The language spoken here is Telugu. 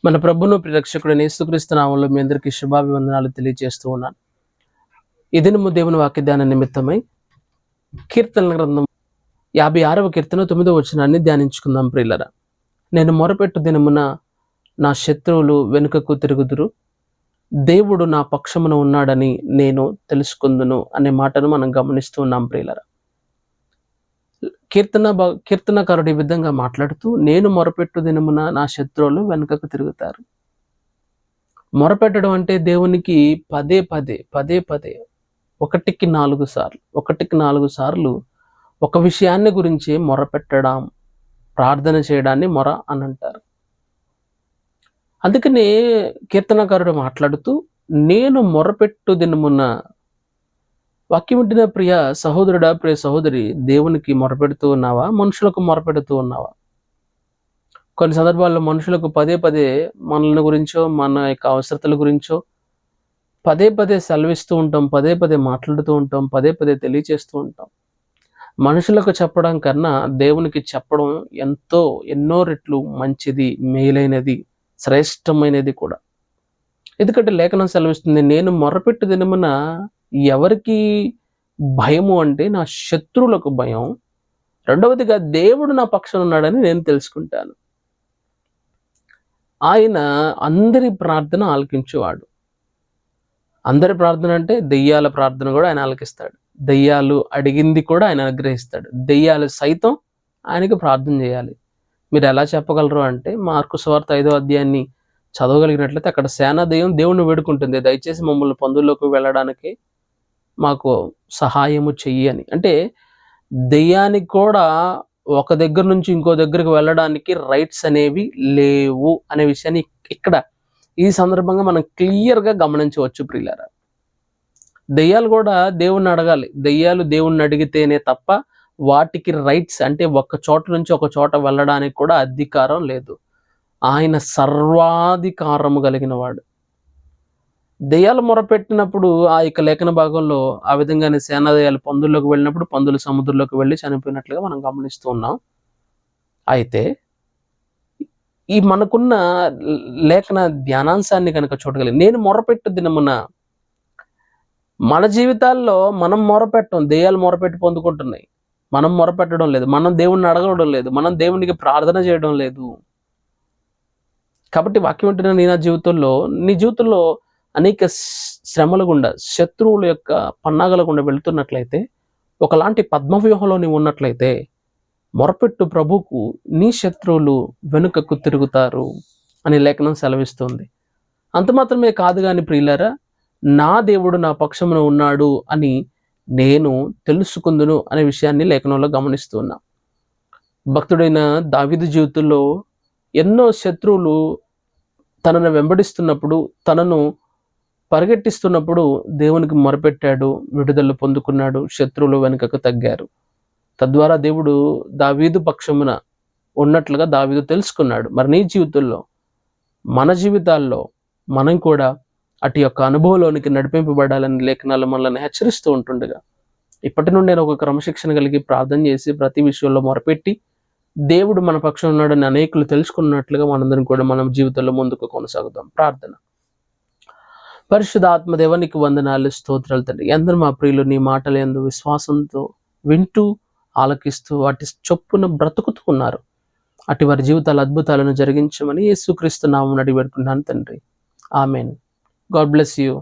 మన ప్రభును ప్రియరక్షకుడైన యేసుక్రీస్తు నామములో మీ అందరికీ శుభాభివందనాలు తెలియజేస్తూ ఉన్నాను. ఈ దినము దేవుని వాక్య ధ్యాన నిమిత్తమై కీర్తనల గ్రంథం 56వ కీర్తన 9వ వచనాన్ని ధ్యానించుకుందాం. ప్రియులరా, నేను మొరపెట్టు దినమున నా శత్రువులు వెనుకకు తిరుగుదురు, దేవుడు నా పక్షమున ఉన్నాడని నేను అనే మాటను మనం గమనిస్తూ ఉన్నాం. ప్రియులరా, కీర్తనకారుడు ఈ విధంగా మాట్లాడుతూ, నేను మొరపెట్టు దినమున నా శత్రువులు వెనుకకు తిరుగుతారు. మొరపెట్టడం అంటే దేవునికి పదే పదే ఒకటికి నాలుగు సార్లు ఒక విషయాన్ని గురించి మొరపెట్టడం, ప్రార్థన చేయడాన్ని మొర అని అంటారు. అందుకనే కీర్తనకారుడు మాట్లాడుతూ, నేను మొరపెట్టు దినమున, వాక్యం వింటున్న ప్రియ సహోదరుడా, ప్రియ సహోదరి, దేవునికి మొరపెడుతూ ఉన్నావా? మనుషులకు మొరపెడుతూ ఉన్నావా? కొన్ని సందర్భాల్లో మనుషులకు పదే మనల్ని గురించో, మన యొక్క అవసరతల గురించో పదే సెలవిస్తూ ఉంటాం, పదే మాట్లాడుతూ ఉంటాం, పదే తెలియచేస్తూ ఉంటాం. మనుషులకు చెప్పడం కన్నా దేవునికి చెప్పడం ఎన్నో రెట్లు మంచిది, మేలైనది, శ్రేష్టమైనది కూడా. ఎందుకంటే లేఖనం సెలవిస్తుంది, నేను మొరపెట్టు దినమున ఎవరికి భయము అంటే నా శత్రువులకు భయం. రెండవదిగా దేవుడు నా పక్షాన ఉన్నాడని నేను తెలుసుకుంటాను. ఆయన అందరి ప్రార్థన ఆలకించేవాడు. అందరి ప్రార్థన అంటే దెయ్యాల ప్రార్థన కూడా ఆయన ఆలకిస్తాడు. దెయ్యాలు అడిగింది కూడా ఆయన అనుగ్రహిస్తాడు. దెయ్యాలు సైతం ఆయనకి ప్రార్థన చేయాలి. మీరు ఎలా చెప్పగలరు అంటే, మార్కు సువార్త 5వ అధ్యాయాన్ని చదవగలిగినట్లయితే అక్కడ సేనా దెయ్యం దేవుణ్ణి వేడుకుంటుంది, దయచేసి మమ్మల్ని పందుల్లోకి వెళ్ళడానికి మాకు సహాయము చెయ్యి అని. అంటే దెయ్యానికి కూడా ఒక దగ్గర నుంచి ఇంకో దగ్గరికి వెళ్ళడానికి రైట్స్ అనేవి లేవు అనే విషయాన్ని ఇక్కడ ఈ సందర్భంగా మనం క్లియర్గా గమనించవచ్చు. ప్రియులారా, దెయ్యాలు కూడా దేవుణ్ణి అడగాలి. దెయ్యాలు దేవుణ్ణి అడిగితేనే తప్ప వాటికి రైట్స్, అంటే ఒక చోట నుంచి ఒక చోట వెళ్ళడానికి కూడా అధికారం లేదు. ఆయన సర్వాధికారము కలిగిన వాడు. దెయ్యాలు మొరపెట్టినప్పుడు ఆ యొక్క లేఖన భాగంలో ఆ విధంగానే సేనా దెయ్యాలు పందుల్లోకి వెళ్ళినప్పుడు పందులు సముద్రంలోకి వెళ్ళి చనిపోయినట్లుగా మనం గమనిస్తూ ఉన్నాం. అయితే ఈ మనకున్న లేఖన ధ్యానాంశాన్ని కనుక చూడగలిగి, నేను మొరపెట్టు దినమున, మన జీవితాల్లో మనం మొరపెట్టం, దెయ్యాలు మొరపెట్టి పొందుకుంటున్నాయి. మనం మొరపెట్టడం లేదు, మనం దేవుణ్ణి అడగడం లేదు, మనం దేవునికి ప్రార్థన చేయడం లేదు. కాబట్టి వాక్యం వింటున్న నీ జీవితంలో అనేక శ్రమల గుండా, శత్రువుల యొక్క పన్నాగల గుండా వెళుతున్నట్లయితే, ఒకలాంటి పద్మవ్యూహంలో నీవు ఉన్నట్లయితే మొరపెట్టు ప్రభుకు, నీ శత్రువులు వెనుకకు తిరుగుతారు అని లేఖనం సెలవిస్తుంది. అంత మాత్రమే కాదు కానీ ప్రియులారా, నా దేవుడు నా పక్షమున ఉన్నాడు అని నేను తెలుసుకుందును అనే విషయాన్ని లేఖనంలో గమనిస్తున్నా. భక్తుడైన దావీదు జీవితంలో ఎన్నో శత్రువులు తనను వెంబడిస్తున్నప్పుడు, తనను పరిగెట్టిస్తున్నప్పుడు దేవునికి మొరపెట్టాడు, విడుదల పొందుకున్నాడు, శత్రువులు వెనుకకు తగ్గారు. తద్వారా దేవుడు దావీదు పక్షమున ఉన్నట్లుగా దావీదు తెలుసుకున్నాడు. మరి నీ జీవితంలో, మన జీవితాల్లో మనం కూడా అటు యొక్క అనుభవంలోనికి నడిపింపబడాలని లేఖనాలు మనల్ని హెచ్చరిస్తూ ఉంటుండగా, ఇప్పటి నుండి నేను ఒక క్రమశిక్షణ కలిగి ప్రార్థన చేసి ప్రతి విషయంలో మొరపెట్టి దేవుడు మన పక్షం ఉన్నాడని అనేకులు తెలుసుకున్నట్లుగా మనందరం కూడా మన జీవితంలో ముందుకు కొనసాగుదాం. ప్రార్థన. పరిశుద్ధ ఆత్మదేవానికి వందనాలు, స్తోత్రాలు తండ్రి. అందరూ మా ప్రియులు నీ మాటలు యందు విశ్వాసంతో వింటూ ఆలకిస్తూ వాటి చొప్పున బ్రతుకుతూ ఉన్నారు. అటు వారి జీవితాల అద్భుతాలను జరిగించమని యేసుక్రీస్తు నామమున అడిగి పెడుతున్నాను తండ్రి. ఆమెన్. God bless you.